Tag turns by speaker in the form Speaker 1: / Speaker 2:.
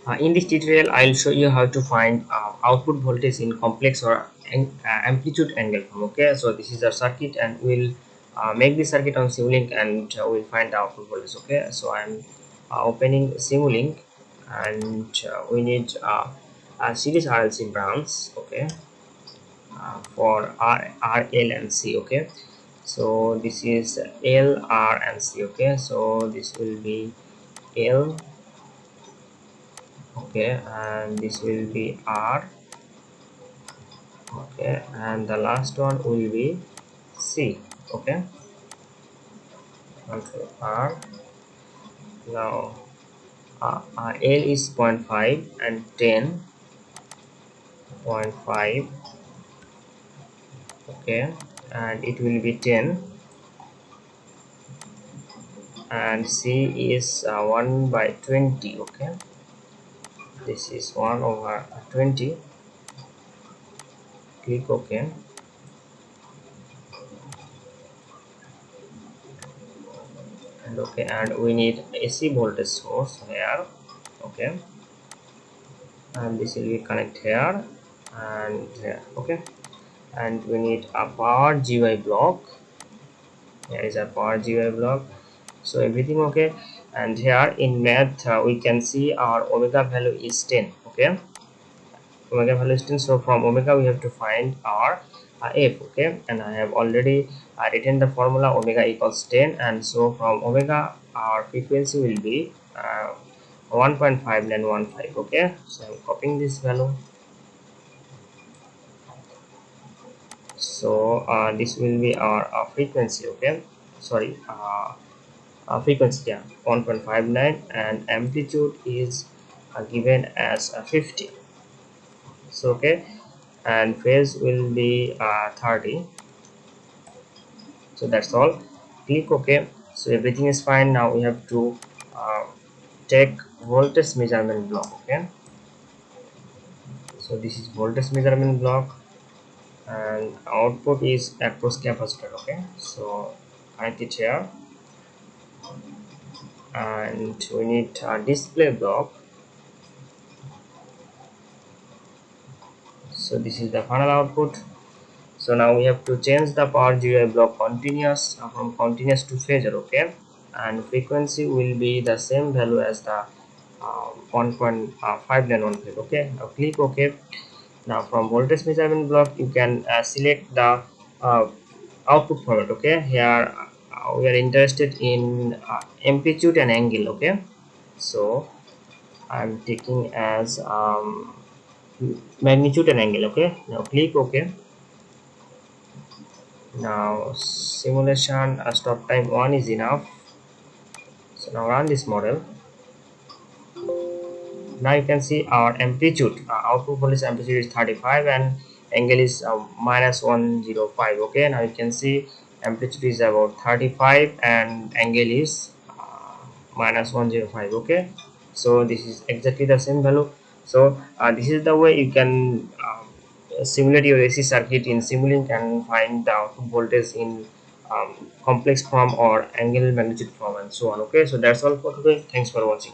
Speaker 1: In this tutorial, I'll show you how to find output voltage in complex or amplitude angle form. Okay, so this is our circuit, and we'll make the circuit on Simulink, and we'll find the output voltage. Okay, so I'm opening Simulink, and we need a series RLC branch. Okay, for R, L, and C. Okay, so this is L, R, and C. Okay, so this will be L. Okay, and this will be R. Okay, and the last one will be C. Okay, okay, R. Now L is 0.5 and 10.5. Okay, and it will be 10, and C is 1 by 20. Okay, this is 1 over 20. Click OK, and okay, and we need AC voltage source here. Okay, and this will be connect here and here. Okay, and we need a power GUI block. Here is a power GUI block, so everything okay. And here in math we can see our omega value is 10. Okay, omega value is 10, so from omega we have to find our f. Okay, and I have already written the formula omega equals 10, and so from omega our frequency will be 1.5915. Okay, so I'm copying this value. So this will be our frequency. Okay, sorry, frequency, yeah, 1.59, and amplitude is given as 50. So okay, and phase will be 30. So that's all. Click OK. So everything is fine. Now we have to uh, take voltage measurement block. Okay, so this is voltage measurement block, and output is across capacitor. Okay, so connect it here, and we need a display block. So this is the final output. So now we have to change the power GUI block continuous from continuous to phasor. Okay, and frequency will be the same value as the 1.591. Okay, now click OK. Now from voltage measurement block you can select the uh, output format. Okay, here we are interested in amplitude and angle. Okay, so I'm taking as magnitude and angle. Okay, now click OK. Now simulation stop time 1 is enough. So now run this model. Now you can see our amplitude, output voltage amplitude is 35 and angle is minus 105. Okay, now you can see amplitude is about 35 and angle is minus 105. Okay, so this is exactly the same value. So this is the way you can simulate your AC circuit in Simulink and find the output voltage in complex form or angle magnitude form and so on. Okay, so that's all for today. Thanks for watching.